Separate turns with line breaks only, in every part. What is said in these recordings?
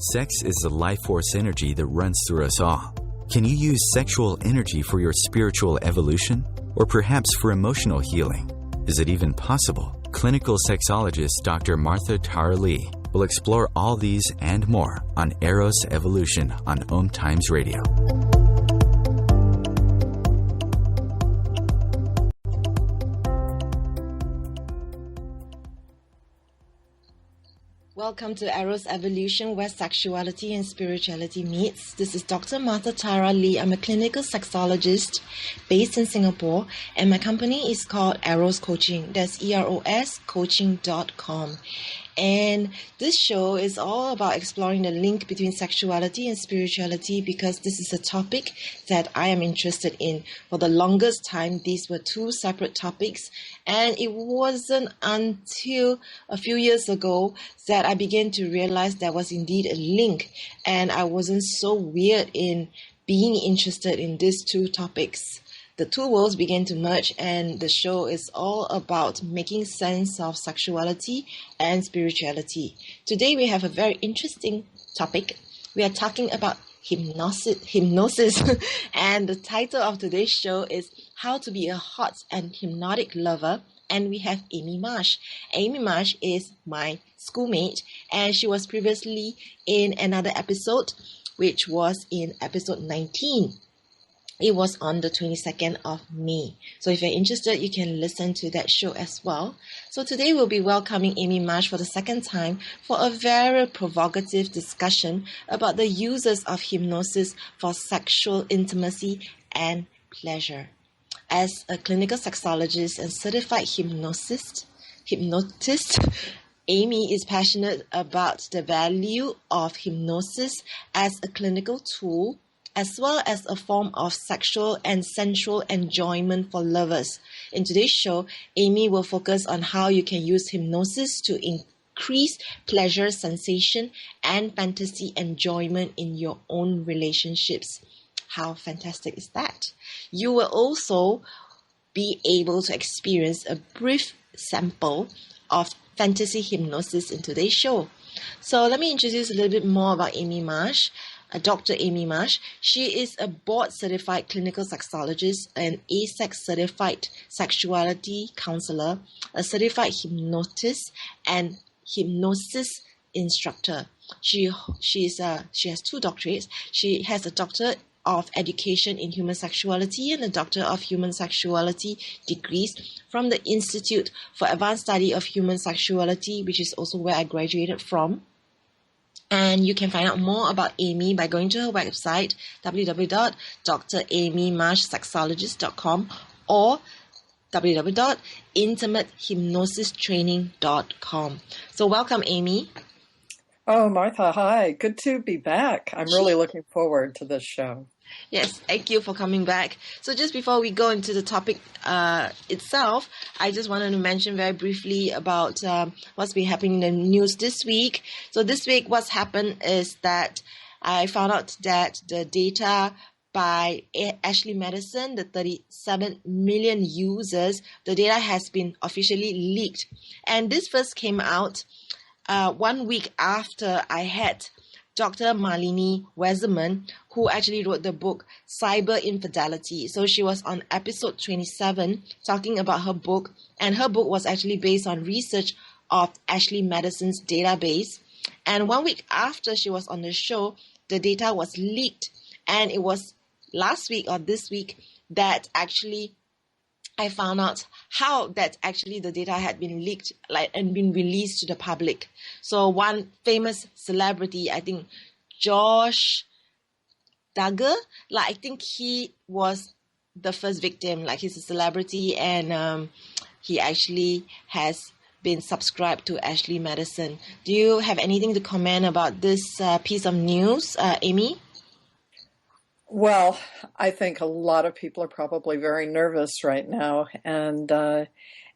Sex is the life force energy that runs through us all. Can you use sexual energy for your spiritual evolution? Or perhaps for emotional healing? Is it even possible? Clinical sexologist Dr. Martha Tara Lee will explore all these and more on Eros Evolution on Om Times Radio.
Welcome to Eros Evolution, where sexuality and spirituality meets. This is Dr. Martha Tara Lee. I'm a clinical sexologist based in Singapore, and my company is called Eros Coaching. That's EROS coaching.com. And this show is all about exploring the link between sexuality and spirituality, because this is a topic that I am interested in. For the longest time, these were two separate topics, and it wasn't until a few years ago that I began to realize there was indeed a link, and I wasn't so weird in being interested in these two topics. The two worlds began to merge, and the show is all about making sense of sexuality and spirituality. Today we have a very interesting topic. We are talking about hypnosis and the title of today's show is How to Be a Hot and Hypnotic Lover, and we have Amy Marsh. Amy Marsh is my schoolmate, and she was previously in another episode, which was in episode 19. It was on the 22nd of May. So if you're interested, you can listen to that show as well. So today we'll be welcoming Amy Marsh for the second time for a very provocative discussion about the uses of hypnosis for sexual intimacy and pleasure. As a clinical sexologist and certified hypnotist, Amy is passionate about the value of hypnosis as a clinical tool, as well as a form of sexual and sensual enjoyment for lovers. In today's show, Amy will focus on how you can use hypnosis to increase pleasure, sensation, and fantasy enjoyment in your own relationships. How fantastic is that? You will also be able to experience a brief sample of fantasy hypnosis in today's show. So let me introduce a little bit more about Amy Marsh. Dr. Amy Marsh. She is a board-certified clinical sexologist, an ASEX-certified sexuality counselor, a certified hypnotist, and hypnosis instructor. She has two doctorates. She has a Doctor of Education in Human Sexuality and a Doctor of Human Sexuality degrees from the Institute for Advanced Study of Human Sexuality, which is also where I graduated from. And you can find out more about Amy by going to her website, www.dramymarshsexologist.com or www.intimatehypnosistraining.com. So welcome, Amy.
Oh, Martha, hi. Good to be back. I'm really looking forward to this show.
Yes, thank you for coming back. So just before we go into the topic itself, I just wanted to mention very briefly about what's been happening in the news this week. So this week, what's happened is that I found out that the data by Ashley Madison, the 37 million users, the data has been officially leaked. And this first came out 1 week after I had Dr. Malini Weserman, who actually wrote the book Cyber Infidelity. So she was on episode 27 talking about her book, and her book was actually based on research of Ashley Madison's database. And 1 week after she was on the show, the data was leaked, and it was last week or this week that actually I found out how that actually the data had been leaked and been released to the public. So one famous celebrity, I think Josh Duggar, I think he was the first victim. He's a celebrity, and he actually has been subscribed to Ashley Madison. Do you have anything to comment about this piece of news, Amy?
Well, I think a lot of people are probably very nervous right now, and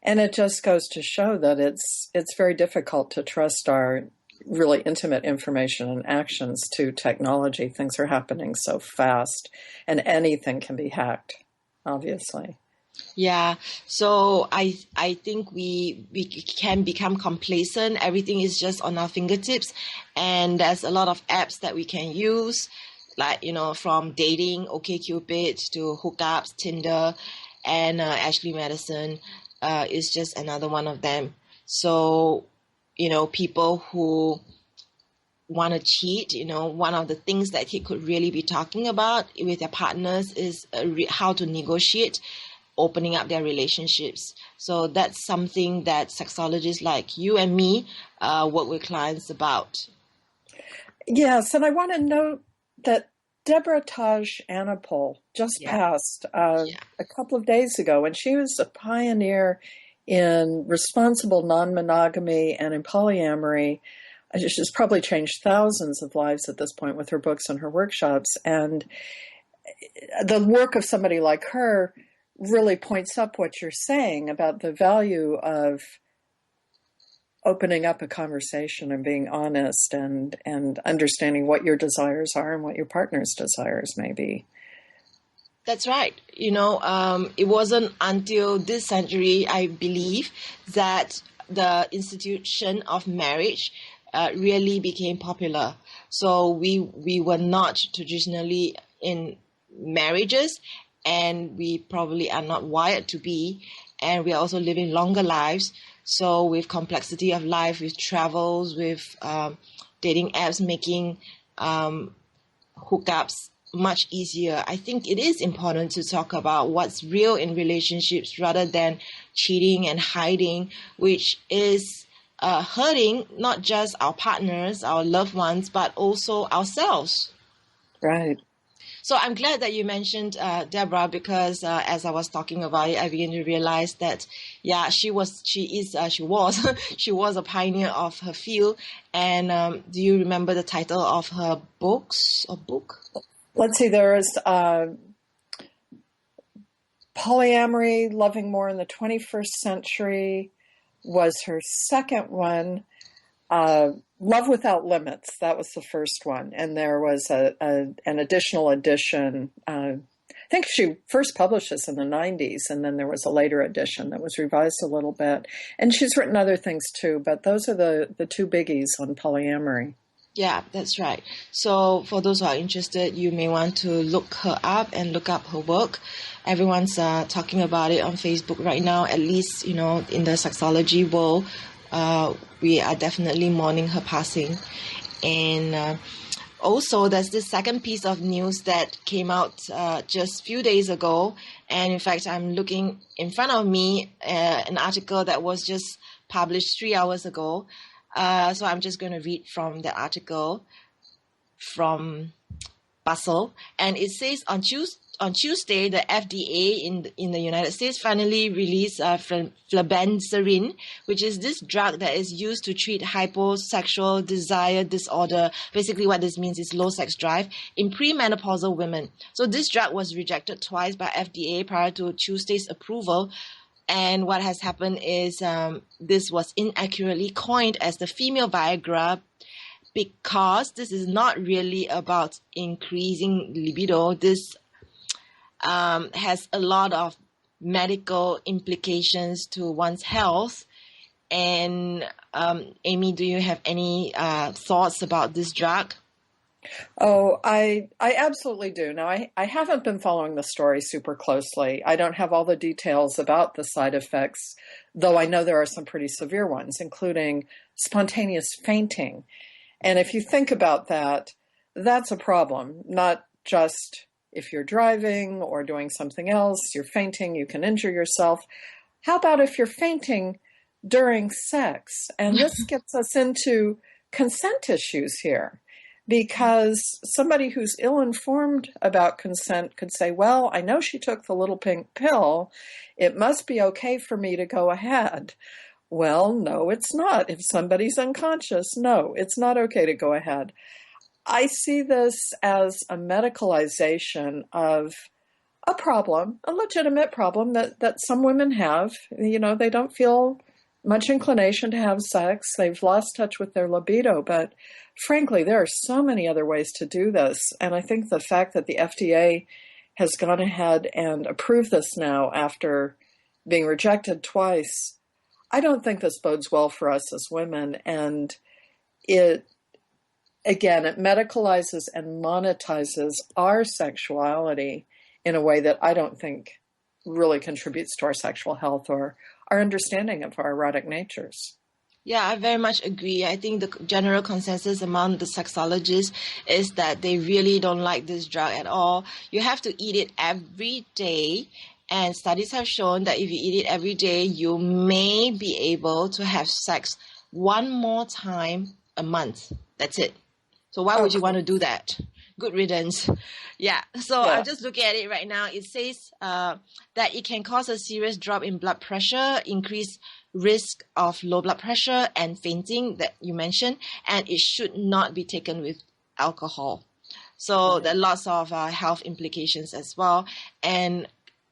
it just goes to show that it's very difficult to trust our really intimate information and actions to technology. Things are happening so fast, and anything can be hacked, obviously.
Yeah, so I think we can become complacent. Everything is just on our fingertips, and there's a lot of apps that we can use, like from dating, OkCupid to hookups, Tinder, and Ashley Madison is just another one of them. So people who want to cheat, one of the things that he could really be talking about with their partners is how to negotiate opening up their relationships. So that's something that sexologists like you and me work with clients about.
Yes, and I want to note that Deborah Taj Anapol just passed a couple of days ago, and she was a pioneer in responsible non-monogamy and in polyamory. She's probably changed thousands of lives at this point with her books and her workshops. And the work of somebody like her really points up what you're saying about the value of opening up a conversation and being honest and understanding what your desires are and what your partner's desires may be.
That's right. It wasn't until this century, I believe, that the institution of marriage really became popular. So we were not traditionally in marriages, and we probably are not wired to be, and we are also living longer lives. So with complexity of life, with travels, with dating apps making hookups much easier, I think it is important to talk about what's real in relationships rather than cheating and hiding, which is hurting not just our partners, our loved ones, but also ourselves.
Right.
So I'm glad that you mentioned Deborah, because as I was talking about it, I began to realize that, she was a pioneer of her field. And do you remember the title of her book?
Let's see, there is Polyamory, Loving More in the 21st Century was her second one. Love Without Limits, that was the first one. And there was an additional edition. I think she first published this in the 90s, and then there was a later edition that was revised a little bit. And she's written other things too, but those are the two biggies on polyamory.
Yeah, that's right. So for those who are interested, you may want to look her up and look up her work. Everyone's talking about it on Facebook right now, at least, in the sexology world. We are definitely mourning her passing. And also, there's this second piece of news that came out just a few days ago. And in fact, I'm looking in front of me an article that was just published 3 hours ago. So I'm just going to read from the article from Bustle. And it says on Tuesday, the FDA in the United States finally released flabanserin, which is this drug that is used to treat hyposexual desire disorder. Basically, what this means is low sex drive in premenopausal women. So this drug was rejected twice by FDA prior to Tuesday's approval. And what has happened is this was inaccurately coined as the female Viagra, because this is not really about increasing libido. This has a lot of medical implications to one's health. And Amy, do you have any thoughts about this drug?
Oh, I absolutely do. Now, I haven't been following the story super closely. I don't have all the details about the side effects, though I know there are some pretty severe ones, including spontaneous fainting. And if you think about that, that's a problem, not just if you're driving or doing something else, you're fainting, you can injure yourself. How about if you're fainting during sex? And this gets us into consent issues here, because somebody who's ill-informed about consent could say, well, I know she took the little pink pill. It must be okay for me to go ahead. Well, no, it's not. If somebody's unconscious, no, it's not okay to go ahead. I see this as a medicalization of a problem, a legitimate problem that some women have. They don't feel much inclination to have sex. They've lost touch with their libido. But frankly, there are so many other ways to do this. And I think the fact that the FDA has gone ahead and approved this now after being rejected twice, I don't think this bodes well for us as women. And it medicalizes and monetizes our sexuality in a way that I don't think really contributes to our sexual health or our understanding of our erotic natures.
Yeah, I very much agree. I think the general consensus among the sexologists is that they really don't like this drug at all. You have to eat it every day. And studies have shown that if you eat it every day, you may be able to have sex one more time a month. That's it. So why would you want to do that? Good riddance. Yeah. So I'm just looking at it right now. It says that it can cause a serious drop in blood pressure, increase risk of low blood pressure and fainting that you mentioned, and it should not be taken with alcohol. So there are lots of health implications as well. And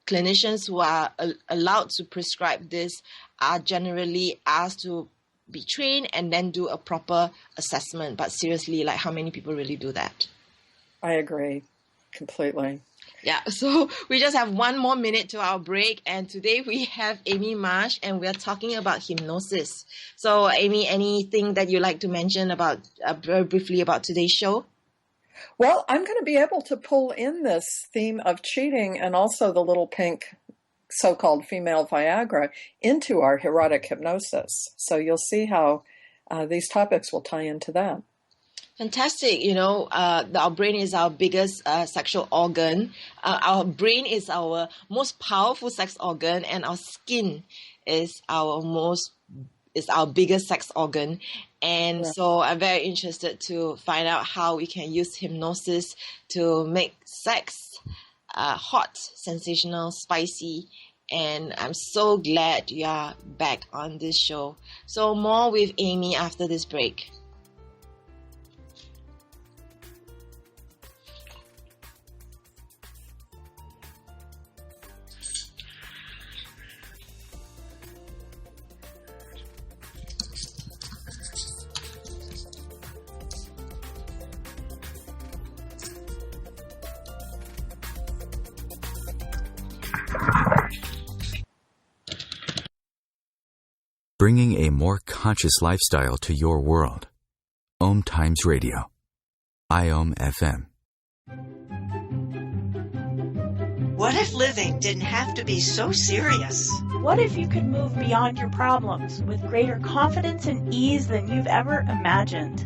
clinicians who are allowed to prescribe this are generally asked to be trained and then do a proper assessment. But seriously, like, how many people really do that?
I agree completely.
Yeah, so we just have one more minute to our break, and today we have Amy Marsh, and we're talking about hypnosis. So, Amy, anything that you'd like to mention about very briefly about today's show?
Well, I'm going to be able to pull in this theme of cheating and also the little pink so-called female Viagra into our erotic hypnosis. So you'll see how these topics will tie into that.
Fantastic. You know, our brain is our biggest sexual organ. Our brain is our most powerful sex organ, and our skin is our biggest sex organ. And so I'm very interested to find out how we can use hypnosis to make sex hot, sensational, spicy. And I'm so glad you are back on this show. So more with Amy after this break.
Bringing a more conscious lifestyle to your world. Om Times Radio. IOM FM.
What if living didn't have to be so serious?
What if you could move beyond your problems with greater confidence and ease than you've ever imagined?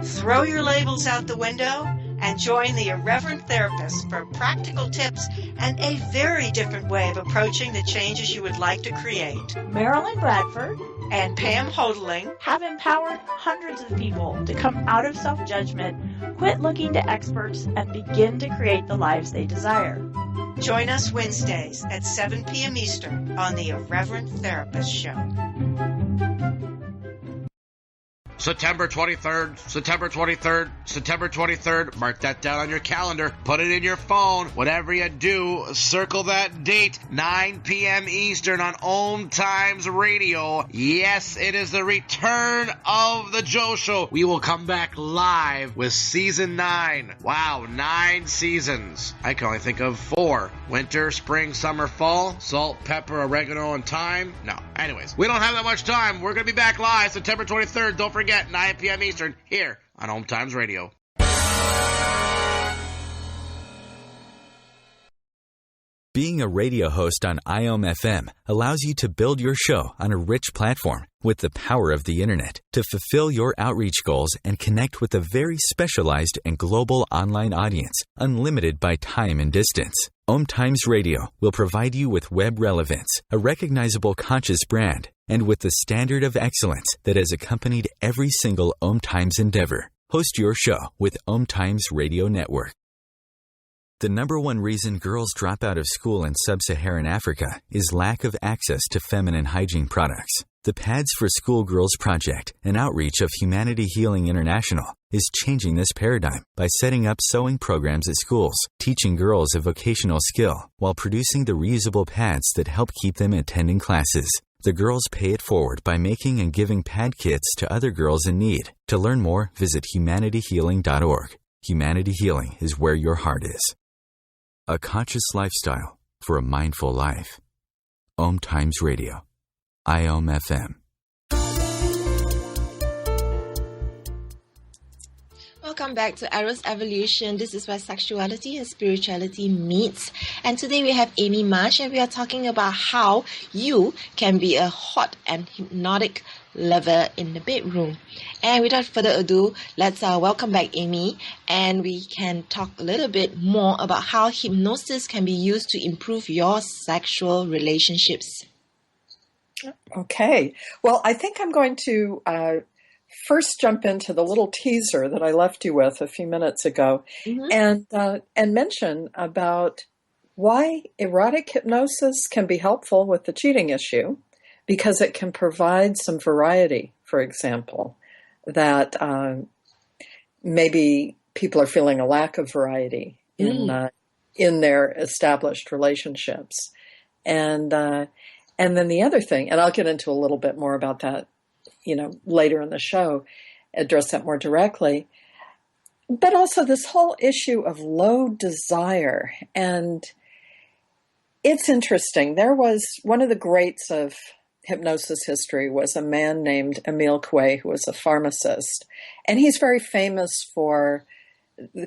Throw your labels out the window and join the Irreverent Therapist for practical tips and a very different way of approaching the changes you would like to create.
Marilyn Bradford
and Pam Hodling
have empowered hundreds of people to come out of self-judgment, quit looking to experts, and begin to create the lives they desire.
Join us Wednesdays at 7 p.m. Eastern on the Irreverent Therapist Show.
September 23rd, September 23rd, September 23rd. Mark that down on your calendar. Put it in your phone. Whatever you do, circle that date. 9 p.m. Eastern on Om Times Radio. Yes, it is the return of the Joe Show. We will come back live with Season 9. Wow, 9 seasons. I can only think of 4. Winter, spring, summer, fall. Salt, pepper, oregano, and thyme. No. Anyways, we don't have that much time. We're going to be back live September 23rd. Don't forget. 9 p.m. Eastern, here on Home Times Radio.
Being a radio host on IOM FM allows you to build your show on a rich platform with the power of the internet to fulfill your outreach goals and connect with a very specialized and global online audience, unlimited by time and distance. Om Times Radio will provide you with web relevance, a recognizable conscious brand, and with the standard of excellence that has accompanied every single Om Times endeavor. Host your show with Om Times Radio Network. The number one reason girls drop out of school in sub-Saharan Africa is lack of access to feminine hygiene products. The Pads for Schoolgirls Project, an outreach of Humanity Healing International, is changing this paradigm by setting up sewing programs at schools, teaching girls a vocational skill, while producing the reusable pads that help keep them attending classes. The girls pay it forward by making and giving pad kits to other girls in need. To learn more, visit humanityhealing.org. Humanity Healing is where your heart is. a conscious lifestyle for a mindful life. Om Times Radio, IOM FM.
Welcome back to Eros Evolution. This is where sexuality and spirituality meets. And today we have Amy Marsh, and we are talking about how you can be a hot and hypnotic lover in the bedroom. And without further ado, let's welcome back Amy, and we can talk a little bit more about how hypnosis can be used to improve your sexual relationships.
Okay. Well, I think I'm going to first jump into the little teaser that I left you with a few minutes ago, and mention about why erotic hypnosis can be helpful with the cheating issue, because it can provide some variety, for example, that maybe people are feeling a lack of variety in their established relationships. And then the other thing, and I'll get into a little bit more about that, later in the show, address that more directly, but also this whole issue of low desire. And it's interesting. There was one of the greats of hypnosis history was a man named Emile Coué, who was a pharmacist. And he's very famous for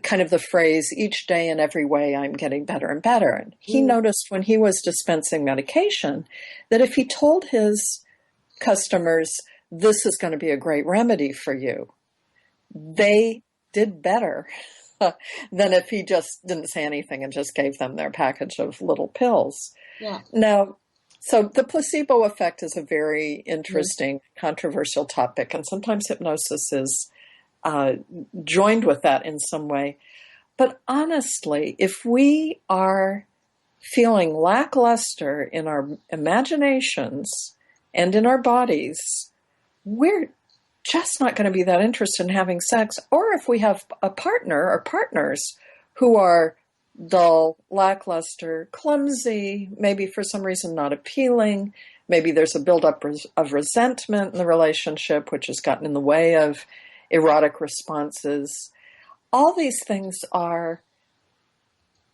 kind of the phrase, each day in every way, I'm getting better and better. And he noticed when he was dispensing medication that if he told his customers, this is going to be a great remedy for you, they did better than if he just didn't say anything and just gave them their package of little pills.
Yeah.
Now, so the placebo effect is a very interesting, controversial topic, and sometimes hypnosis is joined with that in some way. But honestly, if we are feeling lackluster in our imaginations and in our bodies, we're just not going to be that interested in having sex. Or if we have a partner or partners who are dull, lackluster, clumsy, maybe for some reason not appealing, maybe there's a buildup of resentment in the relationship, which has gotten in the way of erotic responses. All these things are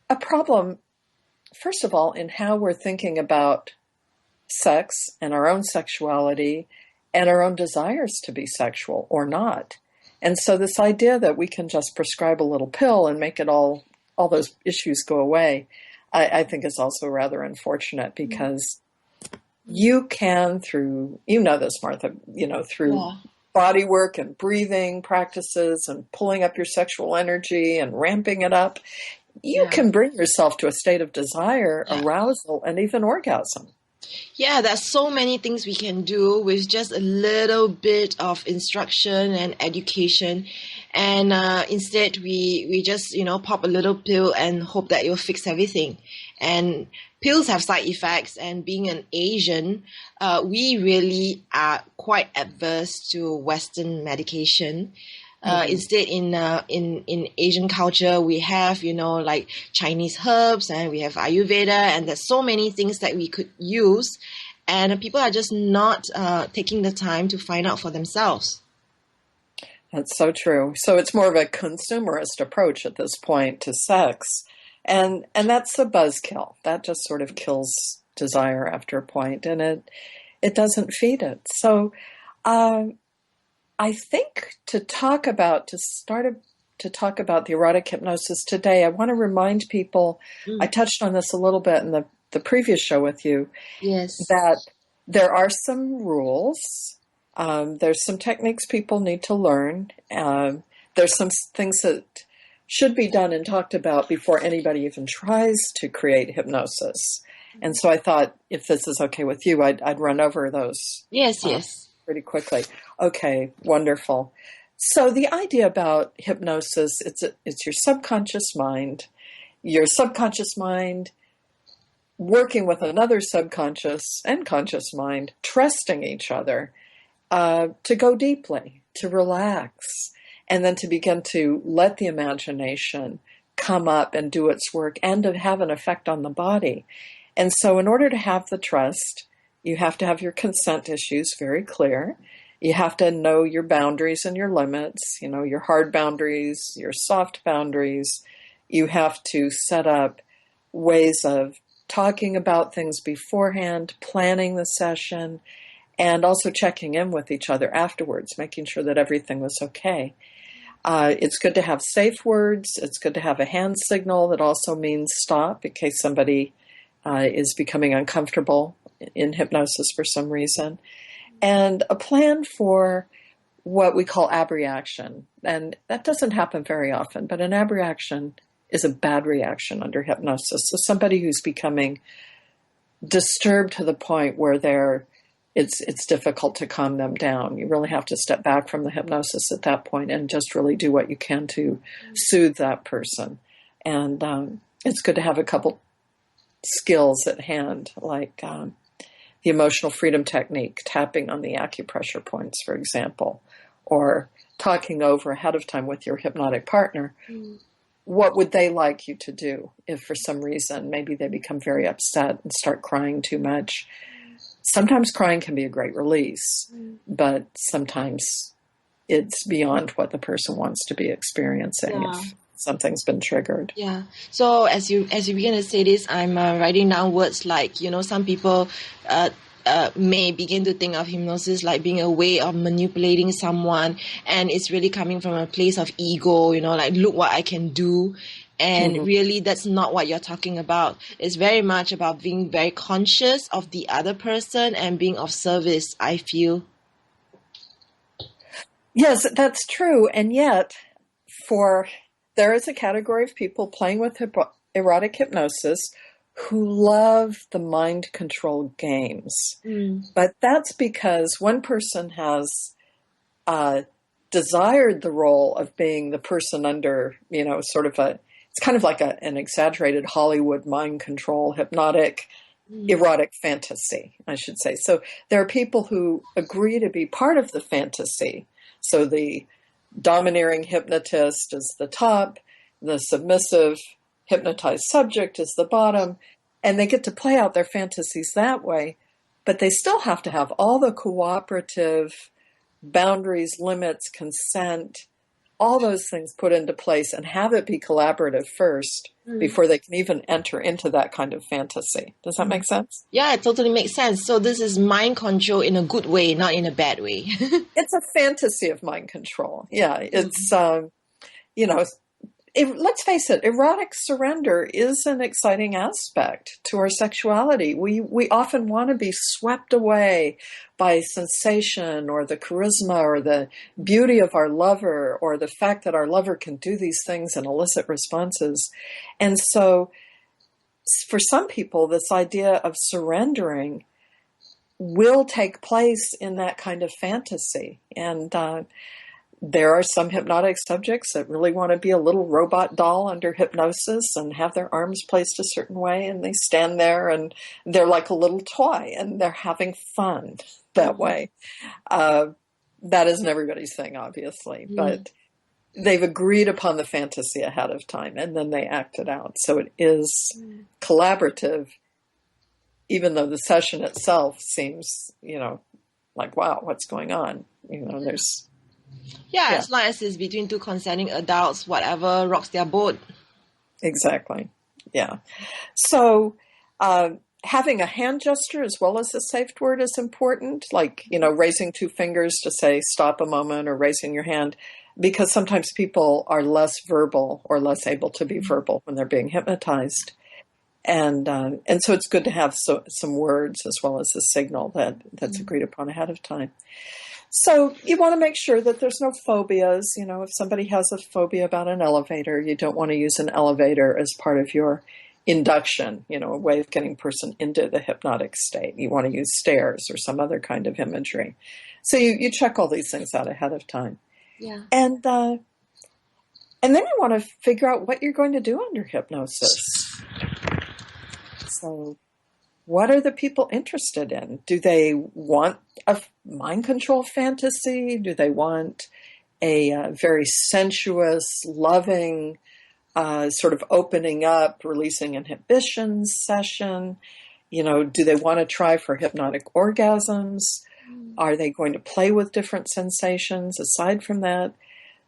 a problem, first of all, in how we're thinking about sex and our own sexuality and our own desires to be sexual or not. And so this idea that we can just prescribe a little pill and make it all those issues go away, I think is also rather unfortunate, because you can, through, this, Martha, through body work and breathing practices and pulling up your sexual energy and ramping it up, you can bring yourself to a state of desire, arousal, and even orgasm.
Yeah, there's so many things we can do with just a little bit of instruction and education. And instead, we just, pop a little pill and hope that it will fix everything. And pills have side effects. And being an Asian, we really are quite adverse to Western medication. Instead, in Asian culture, we have, like Chinese herbs, and we have Ayurveda, and there's so many things that we could use. And people are just not taking the time to find out for themselves.
That's so true. So it's more of a consumerist approach at this point to sex. And that's a buzzkill. That just sort of kills desire after a point, and it doesn't feed it. So I think to talk about the erotic hypnosis today, I want to remind people, I touched on this a little bit in the previous show with you, that there are some rules. There's some techniques people need to learn. There's some things that should be done and talked about before anybody even tries to create hypnosis. And so I thought, if this is okay with you, I'd run over those.
Yes.
Pretty quickly. Okay, wonderful. So the idea about hypnosis, it's your subconscious mind working with another subconscious and conscious mind, trusting each other to go deeply, to relax, and then to begin to let the imagination come up and do its work and to have an effect on the body. And so in order to have the trust, you have to have your consent issues very clear. You have to know your boundaries and your limits, your hard boundaries, your soft boundaries. You have to set up ways of talking about things beforehand, planning the session, and also checking in with each other afterwards, making sure that everything was okay. It's good to have safe words. It's good to have a hand signal that also means stop in case somebody is becoming uncomfortable in hypnosis for some reason. And a plan for what we call abreaction. And that doesn't happen very often, but an abreaction is a bad reaction under hypnosis. So somebody who's becoming disturbed to the point where it's difficult to calm them down. You really have to step back from the hypnosis at that point and just really do what you can to soothe that person. And it's good to have a couple skills at hand, like the emotional freedom technique, tapping on the acupressure points, for example, or talking over ahead of time with your hypnotic partner. What would they like you to do if for some reason maybe they become very upset and start crying too much? Sometimes crying can be a great release, but sometimes it's beyond what the person wants to be experiencing if something's been triggered.
Yeah. So as you begin to say this, I'm writing down words like, some people may begin to think of hypnosis like being a way of manipulating someone, and it's really coming from a place of ego, like, look what I can do. And really, that's not what you're talking about. It's very much about being very conscious of the other person and being of service, I feel.
Yes, that's true. And yet, there is a category of people playing with erotic hypnosis who love the mind control games. But that's because one person has desired the role of being the person under, sort of it's kind of like an exaggerated Hollywood mind control, hypnotic, erotic fantasy, I should say. So there are people who agree to be part of the fantasy. So the domineering hypnotist is the top, the submissive hypnotized subject is the bottom, and they get to play out their fantasies that way, but they still have to have all the cooperative boundaries, limits, consent, all those things put into place and have it be collaborative first before they can even enter into that kind of fantasy. Does that make sense?
Yeah, it totally makes sense. So this is mind control in a good way, not in a bad way.
It's a fantasy of mind control. Yeah, it's, let's face it, erotic surrender is an exciting aspect to our sexuality. We often want to be swept away by sensation or the charisma or the beauty of our lover or the fact that our lover can do these things and elicit responses. And so for some people, this idea of surrendering will take place in that kind of fantasy. And there are some hypnotic subjects that really want to be a little robot doll under hypnosis and have their arms placed a certain way, and they stand there and they're like a little toy and they're having fun that way. That isn't everybody's thing, obviously, but they've agreed upon the fantasy ahead of time and then they act it out. So it is collaborative, even though the session itself seems, like, wow, what's going on? There's...
Yeah, as long as it's between two consenting adults, whatever rocks their boat.
Exactly. Yeah. So having a hand gesture as well as a safe word is important, like, raising two fingers to say stop a moment or raising your hand, because sometimes people are less verbal or less able to be verbal when they're being hypnotized. And so it's good to have some words as well as a signal that's agreed upon ahead of time. So you want to make sure that there's no phobias. If somebody has a phobia about an elevator, you don't want to use an elevator as part of your induction, a way of getting a person into the hypnotic state. You want to use stairs or some other kind of imagery. So you check all these things out ahead of time.
Yeah.
And then you want to figure out what you're going to do under hypnosis. So what are the people interested in? Do they want a mind control fantasy? Do they want a very sensuous, loving, sort of opening up, releasing inhibitions session? Do they want to try for hypnotic orgasms? Are they going to play with different sensations aside from that?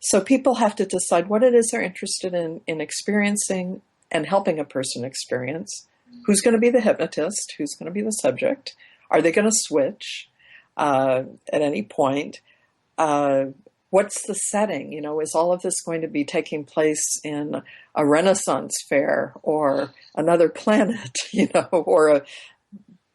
So people have to decide what it is they're interested in experiencing, and helping a person experience. Who's going to be the hypnotist? Who's going to be the subject? Are they going to switch at any point? What's the setting? Is all of this going to be taking place in a Renaissance fair or another planet, or a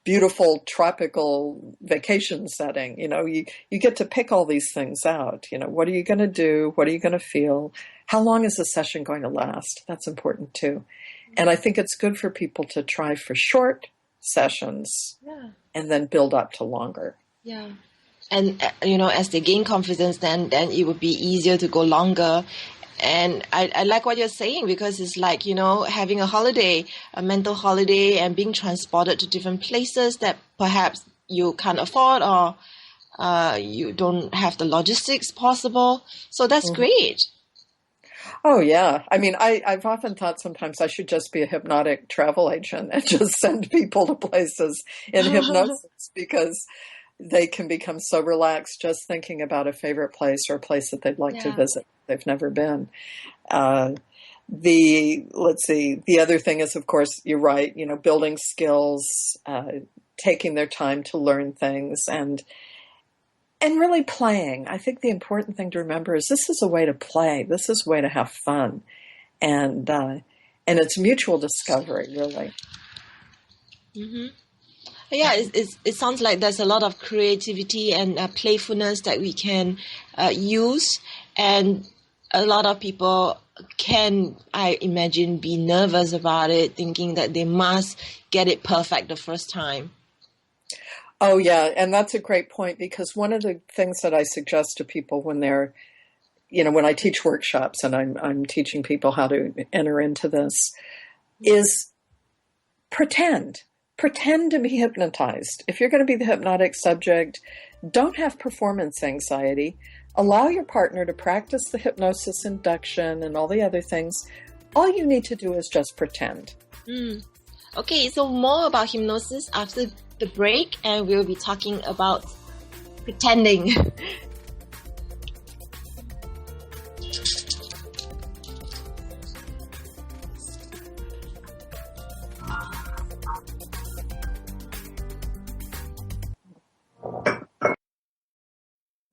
beautiful tropical vacation setting? You get to pick all these things out. What are you going to do? What are you going to feel? How long is the session going to last? That's important too. And I think it's good for people to try for short sessions and then build up to longer.
Yeah. And, as they gain confidence, then it would be easier to go longer. And I like what you're saying, because it's like, having a holiday, a mental holiday, and being transported to different places that perhaps you can't afford, or you don't have the logistics possible. So that's great.
Oh, yeah. I mean, I've often thought sometimes I should just be a hypnotic travel agent and just send people to places in hypnosis, because they can become so relaxed just thinking about a favorite place or a place that they'd like to visit. They've never been. The other thing is, of course, you're right, building skills, taking their time to learn things, and really playing. I think the important thing to remember is this is a way to play. This is a way to have fun. And it's mutual discovery, really.
Mm-hmm. Yeah, it sounds like there's a lot of creativity and playfulness that we can use. And a lot of people can, I imagine, be nervous about it, thinking that they must get it perfect the first time.
Oh, yeah. And that's a great point, because one of the things that I suggest to people when they're, when I teach workshops and I'm teaching people how to enter into this, is pretend to be hypnotized. If you're going to be the hypnotic subject, don't have performance anxiety. Allow your partner to practice the hypnosis induction and all the other things. All you need to do is just pretend.
Okay, so more about hypnosis after the break, and we'll be talking about pretending.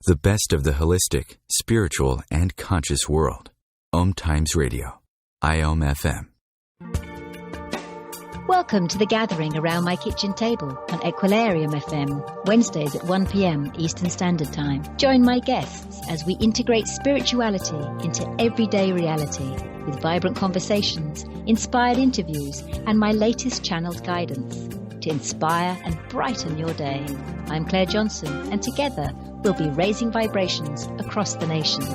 The best of the holistic, spiritual, and conscious world. Om Times Radio. IOM FM.
Welcome to The Gathering Around My Kitchen Table on Equilarium FM, Wednesdays at 1 p.m. Eastern Standard Time. Join my guests as we integrate spirituality into everyday reality with vibrant conversations, inspired interviews, and my latest channeled guidance to inspire and brighten your day. I'm Claire Johnson, and together we'll be raising vibrations across the nations.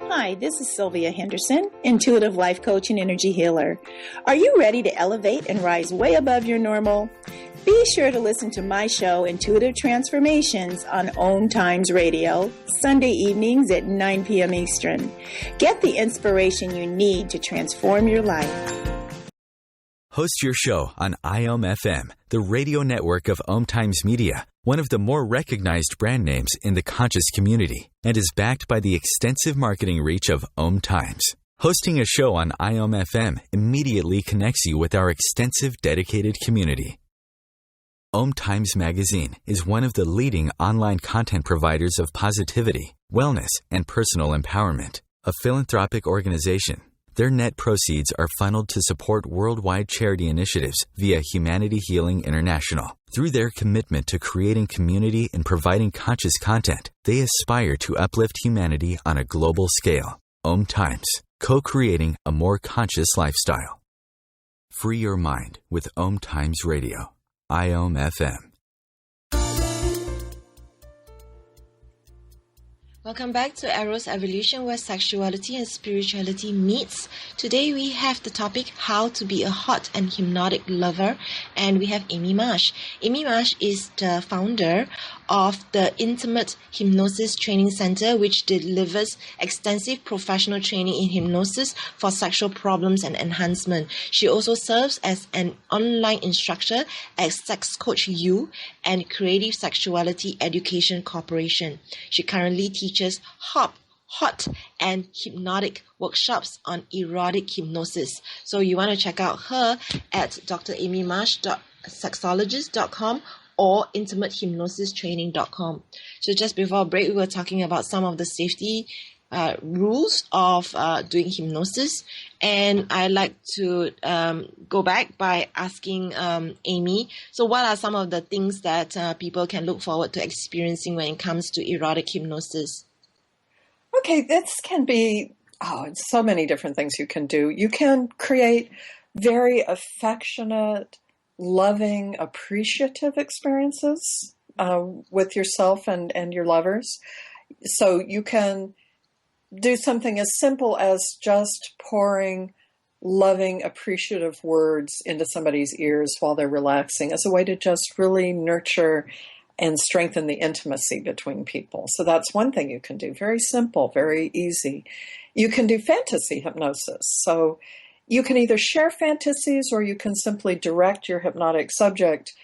Hi, this is Sylvia Henderson, intuitive life coach and energy healer. Are you ready to elevate and rise way above your normal? Be sure to listen to my show, Intuitive Transformations, on Om Times Radio, Sunday evenings at 9 p.m. Eastern. Get the inspiration you need to transform your life.
Host your show on IOM FM, the radio network of Om Times Media, one of the more recognized brand names in the conscious community, and is backed by the extensive marketing reach of Om Times. Hosting a show on IOM FM immediately connects you with our extensive dedicated community. Om Times Magazine is one of the leading online content providers of positivity, wellness, and personal empowerment, a philanthropic organization. Their net proceeds are funneled to support worldwide charity initiatives via Humanity Healing International. Through their commitment to creating community and providing conscious content, they aspire to uplift humanity on a global scale. Om Times, co-creating a more conscious lifestyle. Free your mind with Om Times Radio. IOM FM.
Welcome back to Eros Evolution, where sexuality and spirituality meets. Today we have the topic how to be a hot and hypnotic lover, and we have Amy Marsh. Amy Marsh is the founder of the Intimate Hypnosis Training Center, which delivers extensive professional training in hypnosis for sexual problems and enhancement. She also serves as an online instructor at Sex Coach U and Creative Sexuality Education Corporation. She currently teaches HOP, Hot and Hypnotic workshops on erotic hypnosis. So you want to check out her at dramymarsh.sexologist.com or intimatehypnosistraining.com. So just before break, we were talking about some of the safety rules of doing hypnosis, and I'd like to go back by asking Amy, so what are some of the things that people can look forward to experiencing when it comes to erotic hypnosis?
Okay, this can be so many different things you can do. You can create very affectionate, loving, appreciative experiences with yourself and your lovers. So you can do something as simple as just pouring loving, appreciative words into somebody's ears while they're relaxing as a way to just really nurture and strengthen the intimacy between people. So that's one thing you can do. Very simple, very easy. You can do fantasy hypnosis. So you can either share fantasies or you can simply direct your hypnotic subject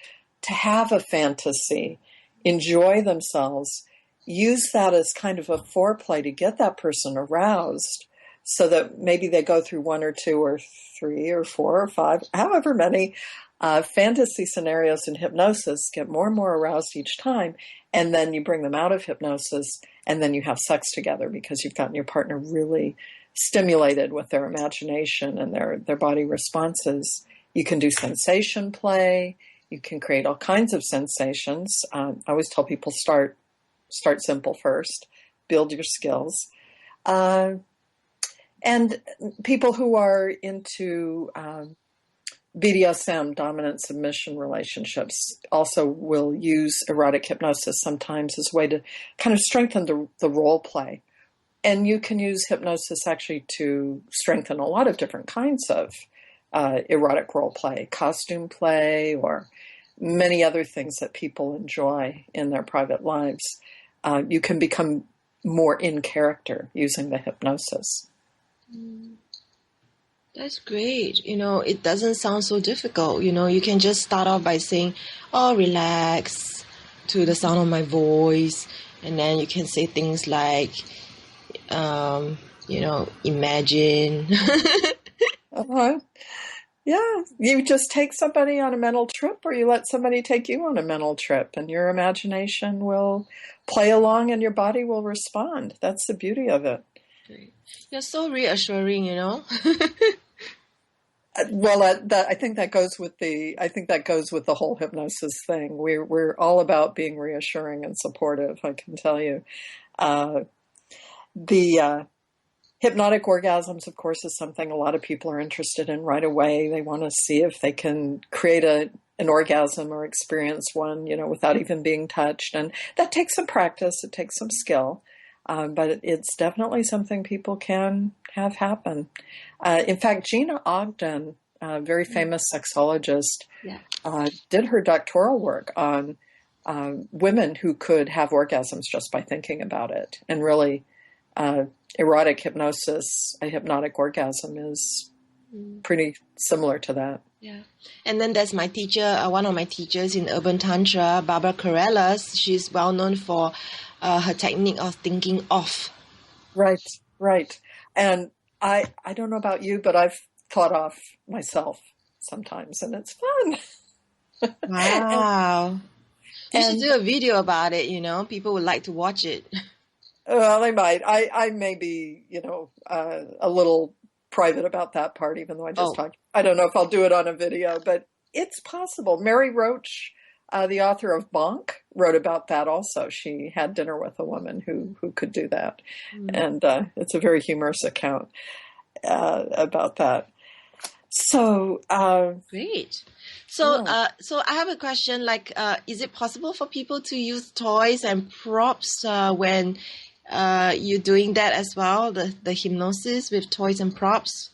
to have a fantasy, enjoy themselves, use that as kind of a foreplay to get that person aroused so that maybe they go through 1 or 2 or 3 or 4 or 5, however many fantasy scenarios in hypnosis, get more and more aroused each time, and then you bring them out of hypnosis, and then you have sex together because you've gotten your partner really stimulated with their imagination and their body responses. You can do sensation play. You can create all kinds of sensations. I always tell people start simple first, build your skills. And people who are into BDSM, dominant submission relationships, also will use erotic hypnosis sometimes as a way to kind of strengthen the role play. And you can use hypnosis actually to strengthen a lot of different kinds of erotic role play, costume play, or many other things that people enjoy in their private lives. You can become more in character using the hypnosis.
That's great. It doesn't sound so difficult. You can just start off by saying, oh, relax to the sound of my voice. And then you can say things like, imagine.
Yeah, you just take somebody on a mental trip or you let somebody take you on a mental trip and your imagination will play along and your body will respond. That's the beauty of it.
You're so reassuring,
Well, I think that goes with the whole hypnosis thing. We're all about being reassuring and supportive, I can tell you. The hypnotic orgasms, of course, is something a lot of people are interested in right away. They want to see if they can create an orgasm or experience one, without even being touched. And that takes some practice. It takes some skill. But it's definitely something people can have happen. In fact, Gina Ogden, a very famous sexologist, did her doctoral work on women who could have orgasms just by thinking about it. And really, erotic hypnosis, a hypnotic orgasm, is pretty similar to that.
Yeah. And then there's my teacher, one of my teachers in Urban Tantra, Barbara Corellas. She's well known for her technique of thinking off.
Right. And I don't know about you, but I've thought off myself sometimes, and it's fun.
Wow. You should do a video about it, People would like to watch it.
Well, they might. I may be, a little private about that part, even though I just talked. I don't know if I'll do it on a video, but it's possible. Mary Roach, the author of Bonk, wrote about that also. She had dinner with a woman who could do that. And it's a very humorous account about that. So
great. So so I have a question, is it possible for people to use toys and props when you're doing that as well, the hypnosis with toys and props?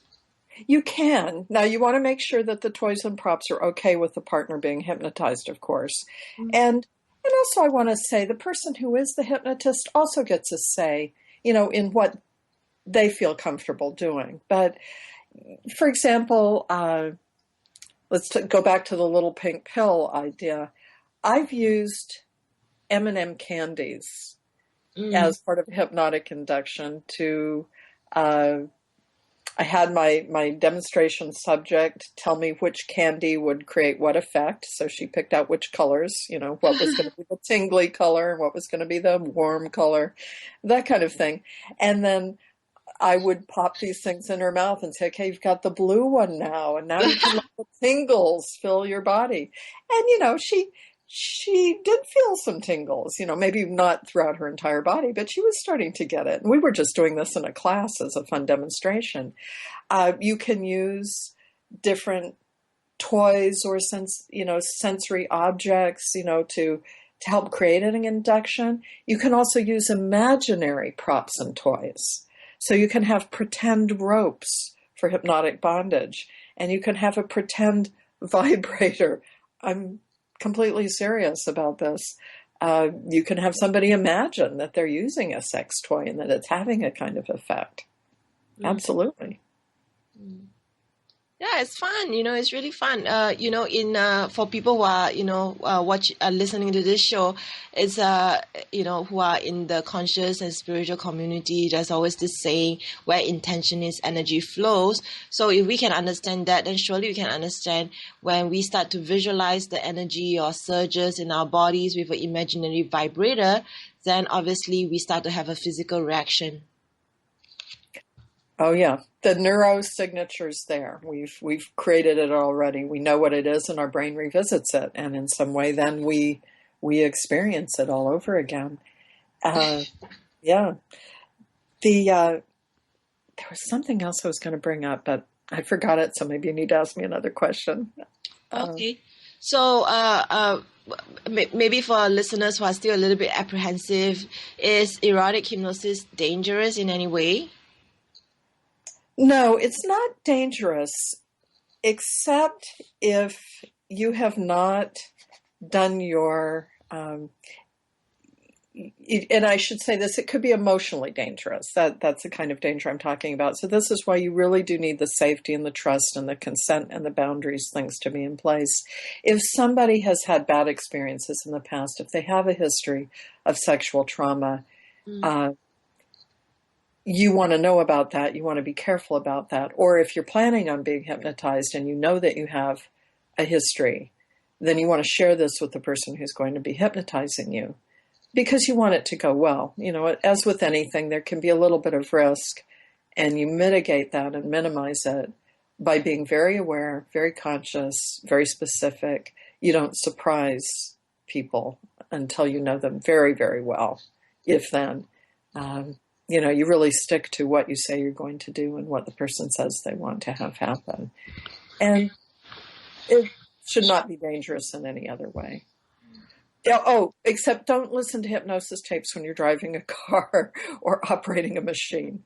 You can. Now, you want to make sure that the toys and props are okay with the partner being hypnotized, of course. And also I want to say the person who is the hypnotist also gets a say, in what they feel comfortable doing. But, for example, let's go back to the little pink pill idea. I've used M&M candies as part of hypnotic induction to, I had my demonstration subject tell me which candy would create what effect. So she picked out which colors, what was going to be the tingly color and what was going to be the warm color, that kind of thing. And then I would pop these things in her mouth and say, okay, you've got the blue one now. And now you can let the tingles fill your body. And, she did feel some tingles, maybe not throughout her entire body, but she was starting to get it. And we were just doing this in a class as a fun demonstration. You can use different toys or sensory objects, to help create an induction. You can also use imaginary props and toys. So you can have pretend ropes for hypnotic bondage, and you can have a pretend vibrator. I'm completely serious about this. You can have somebody imagine that they're using a sex toy and that it's having a kind of effect. Absolutely.
Yeah, it's fun. It's really fun. For people who are, listening to this show, it's, who are in the conscious and spiritual community, there's always this saying, where intention is, energy flows. So if we can understand that, then surely we can understand when we start to visualize the energy or surges in our bodies with an imaginary vibrator, then obviously we start to have a physical reaction.
Oh yeah, the neurosignature's there. We've created it already. We know what it is, and our brain revisits it, and in some way, then we experience it all over again. Yeah. There was something else I was going to bring up, but I forgot it. So maybe you need to ask me another question.
Okay. So maybe for our listeners who are still a little bit apprehensive, is erotic hypnosis dangerous in any way?
No, it's not dangerous, except if you have not done your, and I should say this, it could be emotionally dangerous. That's the kind of danger I'm talking about. So this is why you really do need the safety and the trust and the consent and the boundaries, things to be in place. If somebody has had bad experiences in the past, if they have a history of sexual trauma, you want to know about that. You want to be careful about that. Or if you're planning on being hypnotized and you know that you have a history, then you want to share this with the person who's going to be hypnotizing you because you want it to go well. As with anything, there can be a little bit of risk, and you mitigate that and minimize it by being very aware, very conscious, very specific. You don't surprise people until you know them very, very well, if then. You really stick to what you say you're going to do and what the person says they want to have happen. And it should not be dangerous in any other way. Except don't listen to hypnosis tapes when you're driving a car or operating a machine.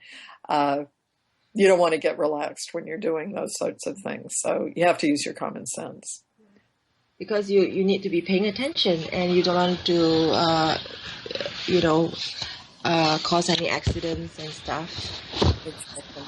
You don't want to get relaxed when you're doing those sorts of things. So you have to use your common sense.
Because you need to be paying attention, and you don't want to, cause any accidents and stuff.
Exactly.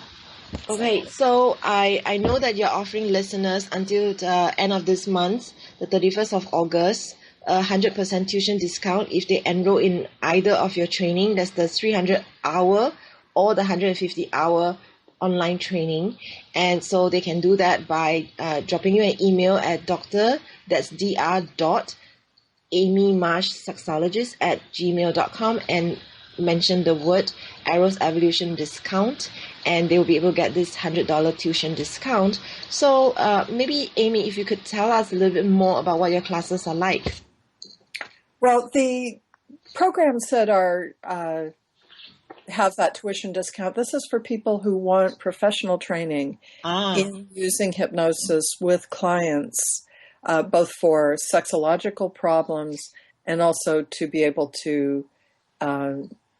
Okay, so I know that you're offering listeners until the end of this month, the 31st of August, 100% tuition discount if they enroll in either of your training. That's the 300-hour or the 150-hour online training. And so they can do that by dropping you an email at dr.amymarshsexologist@gmail.com and mention the word Eros Evolution discount, and they will be able to get this $100 tuition discount. So maybe, Amy, if you could tell us a little bit more about what your classes are like.
Well, the programs that are have that tuition discount, this is for people who want professional training in using hypnosis with clients, both for sexological problems and also to be able to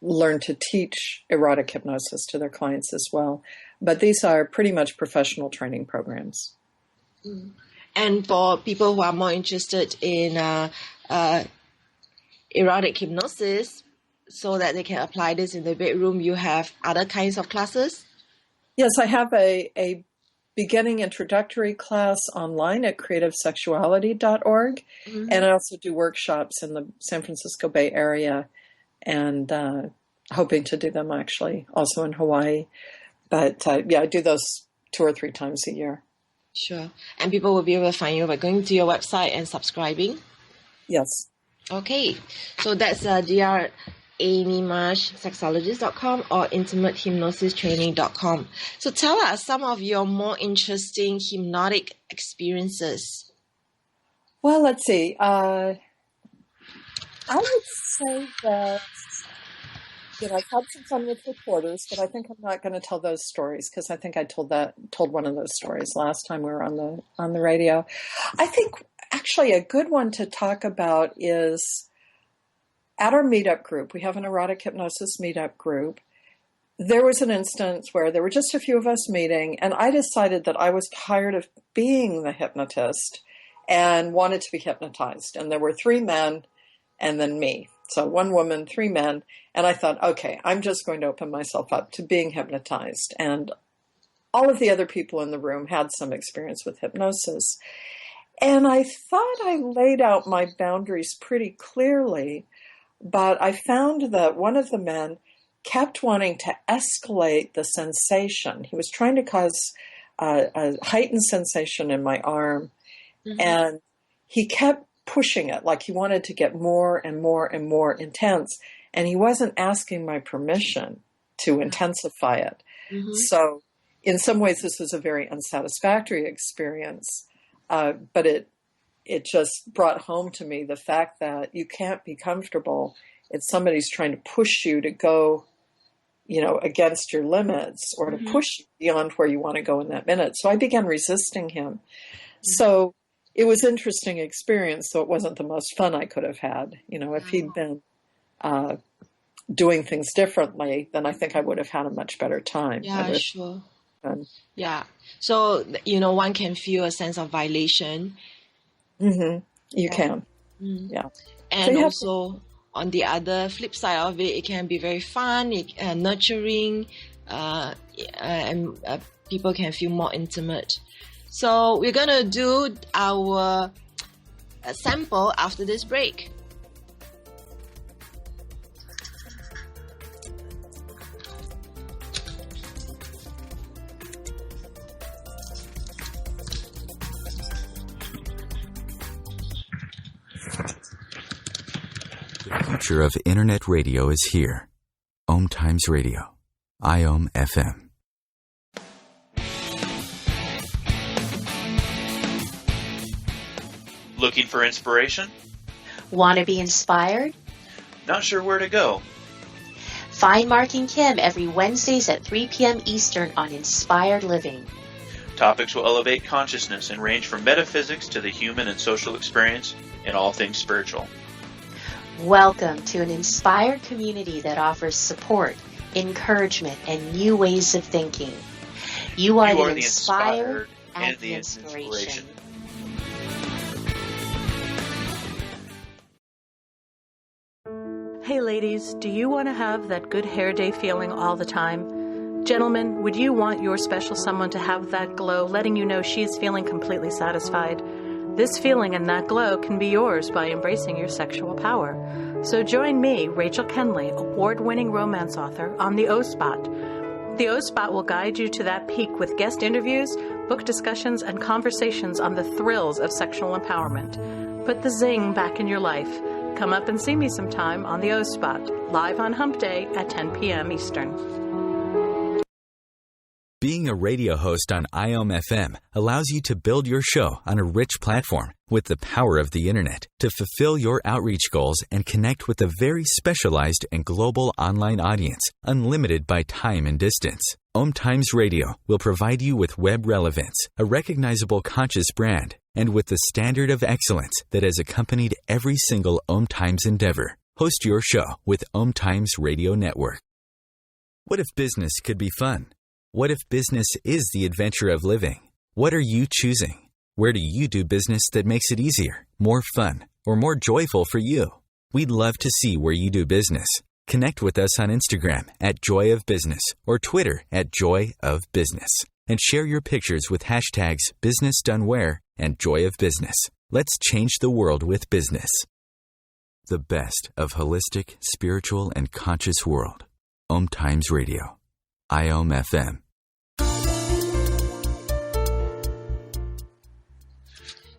learn to teach erotic hypnosis to their clients as well. But these are pretty much professional training programs.
And for people who are more interested in erotic hypnosis, so that they can apply this in the bedroom, you have other kinds of classes?
Yes, I have a beginning introductory class online at creativesexuality.org. And I also do workshops in the San Francisco Bay Area. and hoping to do them actually also in Hawaii. But yeah, I do those 2 or 3 times a year.
Sure. And people will be able to find you by going to your website and subscribing?
Yes.
Okay. So that's Dr. Amy Marsh, sexologist.com or intimatehypnosistraining.com. So tell us some of your more interesting hypnotic experiences.
Well, let's see. I would say that I've had some fun with reporters, but I think I'm not going to tell those stories because I think I told one of those stories last time we were on the radio. I think actually a good one to talk about is at our meetup group. We have an erotic hypnosis meetup group. There was an instance where there were just a few of us meeting, and I decided that I was tired of being the hypnotist and wanted to be hypnotized. And there were 3 men and then me. So 1 woman, 3 men. And I thought, okay, I'm just going to open myself up to being hypnotized. And all of the other people in the room had some experience with hypnosis. And I thought I laid out my boundaries pretty clearly, but I found that one of the men kept wanting to escalate the sensation. He was trying to cause a heightened sensation in my arm. Mm-hmm. And he kept pushing it, like he wanted to get more and more and more intense. And he wasn't asking my permission to intensify it. Mm-hmm. So in some ways, this was a very unsatisfactory experience. But it just brought home to me the fact that you can't be comfortable if somebody's trying to push you to go, against your limits or to push you beyond where you want to go in that minute. So I began resisting him. Mm-hmm. So it was an interesting experience, so it wasn't the most fun I could have had. If he'd been doing things differently, then I think I would have had a much better time.
Yeah, sure. Yeah. So, one can feel a sense of violation.
Mm-hmm. You can. Mm-hmm. Yeah.
And also, on the other flip side of it, it can be very fun, nurturing, and people can feel more intimate. So we're going to do our sample after this break.
The future of Internet radio is here. Om Times Radio. IOM FM.
Looking for inspiration?
Want to be inspired?
Not sure where to go?
Find Mark and Kim every Wednesdays at 3 p.m. Eastern on Inspired Living.
Topics will elevate consciousness and range from metaphysics to the human and social experience and all things spiritual.
Welcome to an inspired community that offers support, encouragement, and new ways of thinking. You are the inspired and the inspiration.
Hey ladies, do you want to have that good hair day feeling all the time? Gentlemen, would you want your special someone to have that glow, letting you know she is feeling completely satisfied? This feeling and that glow can be yours by embracing your sexual power. So join me, Rachel Kenley, award-winning romance author, on the O-Spot. The O-Spot will guide you to that peak with guest interviews, book discussions, and conversations on the thrills of sexual empowerment. Put the zing back in your life. Come up and see me sometime on the O-Spot, live on Hump Day at 10 p.m. Eastern.
Being a radio host on IOM FM allows you to build your show on a rich platform with the power of the Internet to fulfill your outreach goals and connect with a very specialized and global online audience, unlimited by time and distance. Om Times Radio will provide you with web relevance, a recognizable conscious brand, and with the standard of excellence that has accompanied every single Om Times endeavor. Host your show with Om Times Radio Network. What if business could be fun? What if business is the adventure of living? What are you choosing? Where do you do business that makes it easier, more fun, or more joyful for you? We'd love to see where you do business. Connect with us on Instagram at Joy of Business or Twitter at Joy of Business, and share your pictures with hashtags BusinessDoneWhere and Joy of Business. Let's change the world with business. The best of holistic, spiritual, and conscious world. Om Times Radio. IOM FM.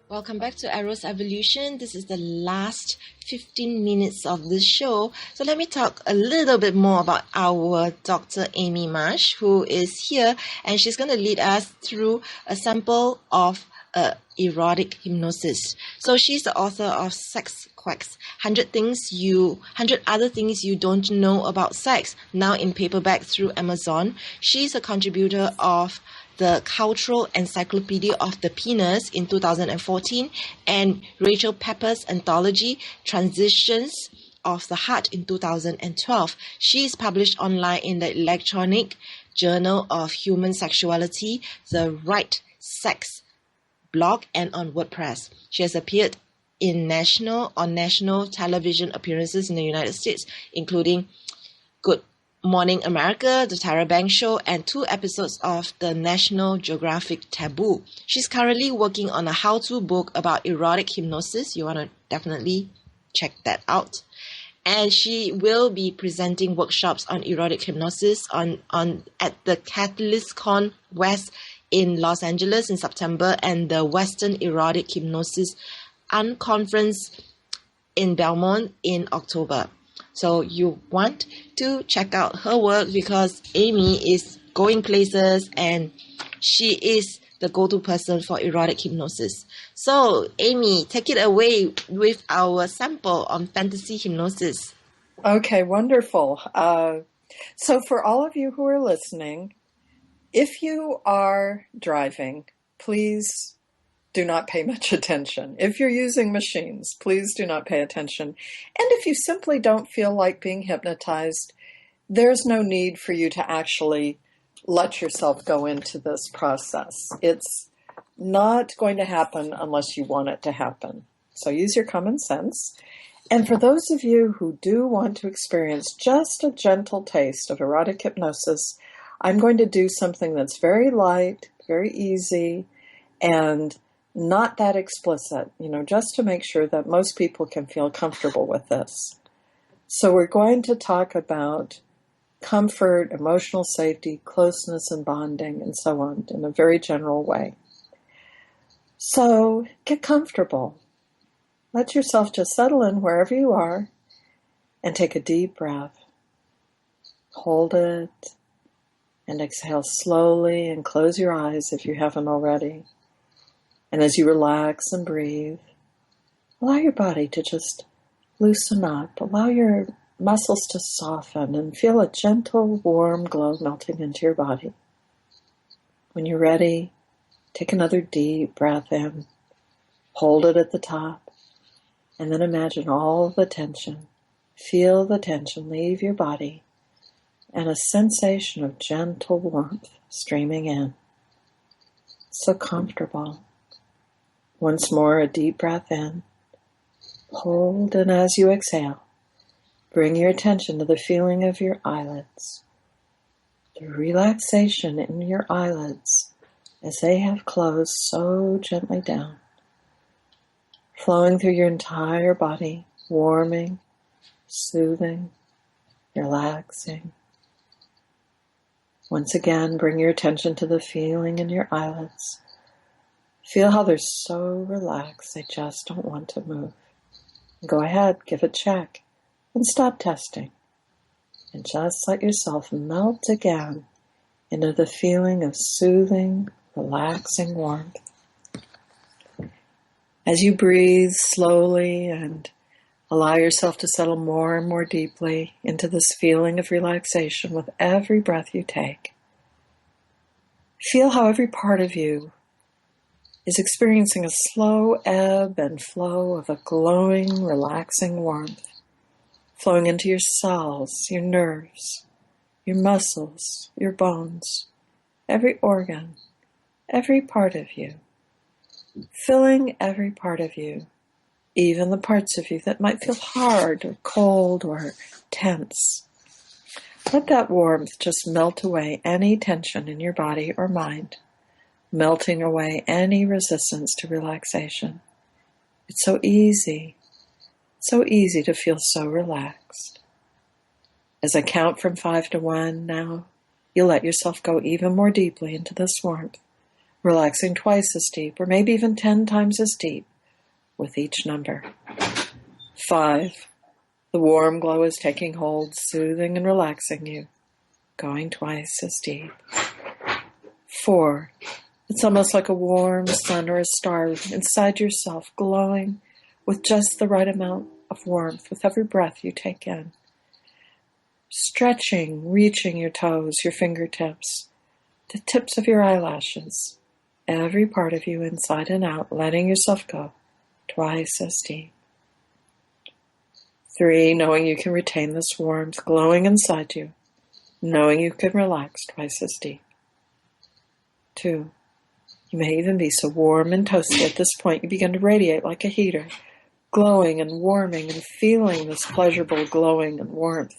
Welcome back to Eros Evolution. This is the last 15 minutes of this show. So let me talk a little bit more about our Dr. Amy Marsh, who is here, and she's going to lead us through a sample of erotic hypnosis. So she's the author of Sex Quacks, 100 other things you don't know about sex, now in paperback through Amazon. She's a contributor of the Cultural Encyclopedia of the Penis in 2014 and Rachel Pepper's anthology Transitions of the Heart in 2012. She is published online in the Electronic Journal of Human Sexuality, the Right Sex blog, and on WordPress. She has appeared on national television appearances in the United States, including Good Morning America, The Tyra Banks Show, and 2 episodes of the National Geographic Taboo. She's currently working on a how-to book about erotic hypnosis. You want to definitely check that out. And she will be presenting workshops on erotic hypnosis at the Catalyst Con West in Los Angeles in September and the Western Erotic Hypnosis Unconference in Belmont in October. So you want to check out her work because Amy is going places and she is the go-to person for erotic hypnosis. So Amy, take it away with our sample on fantasy hypnosis.
Okay, wonderful. So for all of you who are listening, if you are driving, please do not pay much attention. If you're using machines, please do not pay attention. And if you simply don't feel like being hypnotized, there's no need for you to actually let yourself go into this process. It's not going to happen unless you want it to happen. So use your common sense. And for those of you who do want to experience just a gentle taste of erotic hypnosis, I'm going to do something that's very light, very easy, and not that explicit, just to make sure that most people can feel comfortable with this. So we're going to talk about comfort, emotional safety, closeness and bonding, and so on in a very general way. So get comfortable. Let yourself just settle in wherever you are and take a deep breath. Hold it and exhale slowly and close your eyes if you haven't already. And as you relax and breathe, allow your body to just loosen up. Allow your muscles to soften and feel a gentle, warm glow melting into your body. When you're ready, take another deep breath in. Hold it at the top. And then imagine all the tension. Feel the tension leave your body and a sensation of gentle warmth streaming in. So comfortable. Once more, a deep breath in. Hold, and as you exhale, bring your attention to the feeling of your eyelids. The relaxation in your eyelids as they have closed so gently down. Flowing through your entire body, warming, soothing, relaxing. Once again, bring your attention to the feeling in your eyelids. Feel how they're so relaxed, they just don't want to move. Go ahead, give a check, and stop testing. And just let yourself melt again into the feeling of soothing, relaxing warmth. As you breathe slowly and allow yourself to settle more and more deeply into this feeling of relaxation with every breath you take, feel how every part of you is experiencing a slow ebb and flow of a glowing, relaxing warmth, flowing into your cells, your nerves, your muscles, your bones, every organ, every part of you, filling every part of you, even the parts of you that might feel hard or cold or tense. Let that warmth just melt away any tension in your body or mind, melting away any resistance to relaxation. It's so easy. So easy to feel so relaxed. As I count from 5 to 1 now, you'll let yourself go even more deeply into this warmth, relaxing twice as deep, or maybe even 10 times as deep with each number. 5. The warm glow is taking hold, soothing and relaxing you, going twice as deep. 4. It's almost like a warm sun or a star inside yourself, glowing with just the right amount of warmth with every breath you take in. Stretching, reaching your toes, your fingertips, the tips of your eyelashes, every part of you inside and out, letting yourself go twice as deep. 3, knowing you can retain this warmth glowing inside you, knowing you can relax twice as deep. 2, you may even be so warm and toasty at this point you begin to radiate like a heater, glowing and warming and feeling this pleasurable glowing and warmth.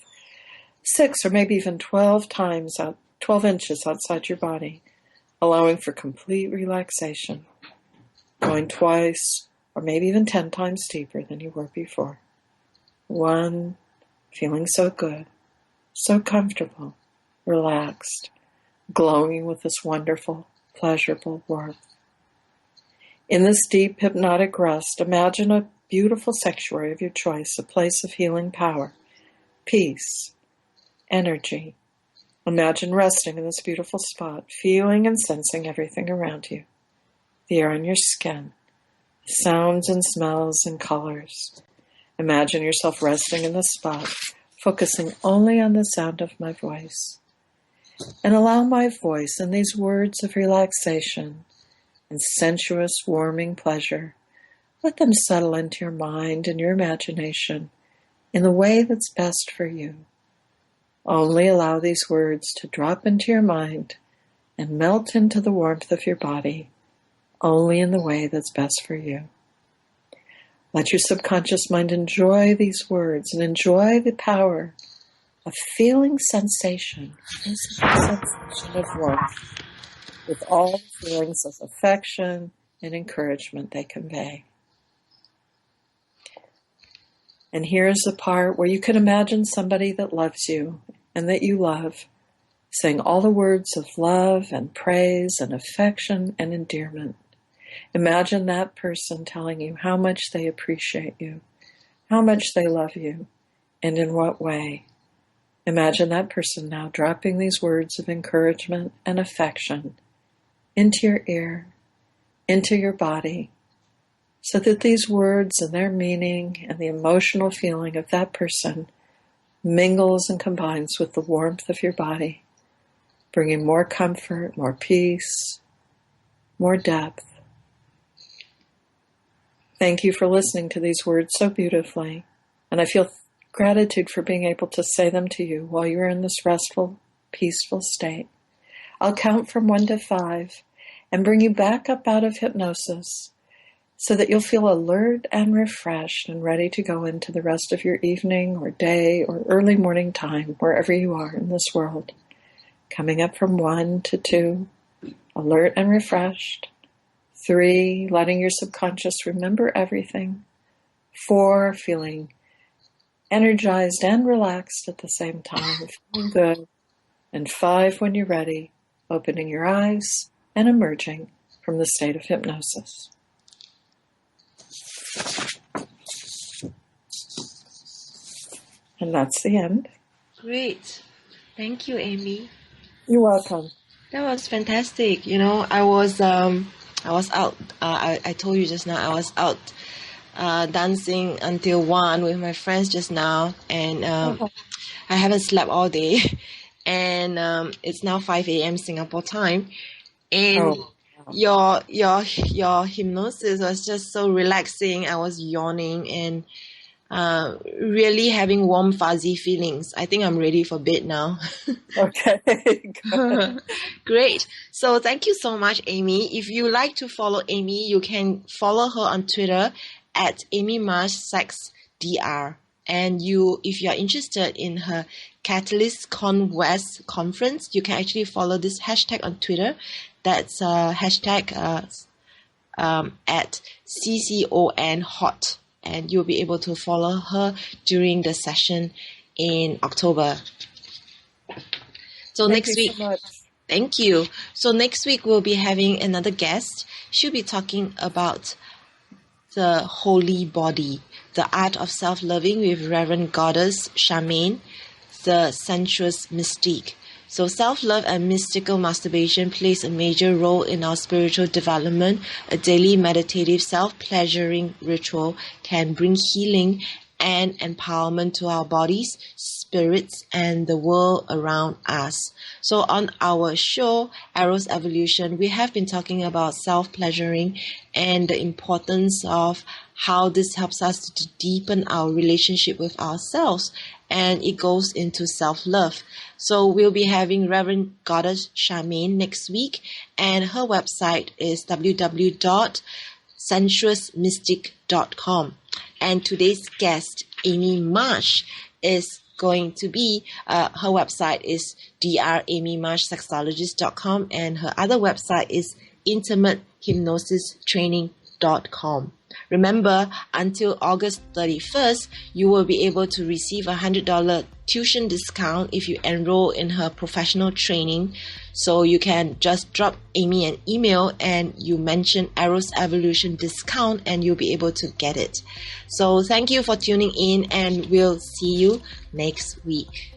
6 or maybe even 12 inches outside your body, allowing for complete relaxation, going twice or maybe even 10 times deeper than you were before. 1, feeling so good, so comfortable, relaxed, glowing with this wonderful, pleasurable warmth. In this deep hypnotic rest, imagine a beautiful sanctuary of your choice, a place of healing power, peace, energy. Imagine resting in this beautiful spot, feeling and sensing everything around you, the air on your skin, the sounds and smells and colors. Imagine yourself resting in this spot, focusing only on the sound of my voice. And allow my voice and these words of relaxation and sensuous, warming pleasure, let them settle into your mind and your imagination in the way that's best for you. Only allow these words to drop into your mind and melt into the warmth of your body, only in the way that's best for you. Let your subconscious mind enjoy these words and enjoy the power of feeling sensation, physical sensation of warmth, with all the feelings of affection and encouragement they convey. And here's the part where you can imagine somebody that loves you and that you love, saying all the words of love and praise and affection and endearment. Imagine that person telling you how much they appreciate you, how much they love you, and in what way. Imagine that person now dropping these words of encouragement and affection into your ear, into your body, so that these words and their meaning and the emotional feeling of that person mingles and combines with the warmth of your body, bringing more comfort, more peace, more depth. Thank you for listening to these words so beautifully, and I feel gratitude for being able to say them to you while you're in this restful, peaceful state. I'll count from 1 to 5 and bring you back up out of hypnosis so that you'll feel alert and refreshed and ready to go into the rest of your evening or day or early morning time, wherever you are in this world. Coming up from 1 to 2, alert and refreshed. 3, letting your subconscious remember everything. 4, feeling energized and relaxed at the same time, feeling good. And 5, when you're ready, opening your eyes and emerging from the state of hypnosis. And that's the end.
Great. Thank you, Amy.
You're welcome.
That was fantastic. You know, I was out. I told you just now, I was out dancing until 1 with my friends just now, and I haven't slept all day. And it's now 5 a.m. Singapore time. And your hypnosis was just so relaxing. I was yawning and really having warm, fuzzy feelings. I think I'm ready for bed now.
Okay.
Great. So thank you so much, Amy. If you like to follow Amy, you can follow her on Twitter at Amy Marsh Sex Dr. And if you are interested in her Catalyst Con West conference, you can actually follow this hashtag on Twitter. That's hashtag at CCON Hot and you'll be able to follow her during the session in October. So next week, thank you. So next week we'll be having another guest. She'll be talking about the holy body, the art of self-loving with Reverend Goddess Charmaine, the sensuous mystique. So self-love and mystical masturbation plays a major role in our spiritual development. A daily meditative self-pleasuring ritual can bring healing and empowerment to our bodies, spirits, and the world around us. So on our show, Eros Evolution, we have been talking about self-pleasuring and the importance of how this helps us to deepen our relationship with ourselves, and it goes into self-love. So we'll be having Reverend Goddess Charmaine next week, and her website is www.sensuousmystic.com. And today's guest, Amy Marsh, is going to be, her website is dramymarshsexologist.com, and her other website is intimatehypnosistraining.com. Remember, until August 31st, you will be able to receive a $100 tuition discount if you enroll in her professional training. So you can just drop Amy an email and you mention Eros Evolution discount and you'll be able to get it. So thank you for tuning in, and we'll see you next week.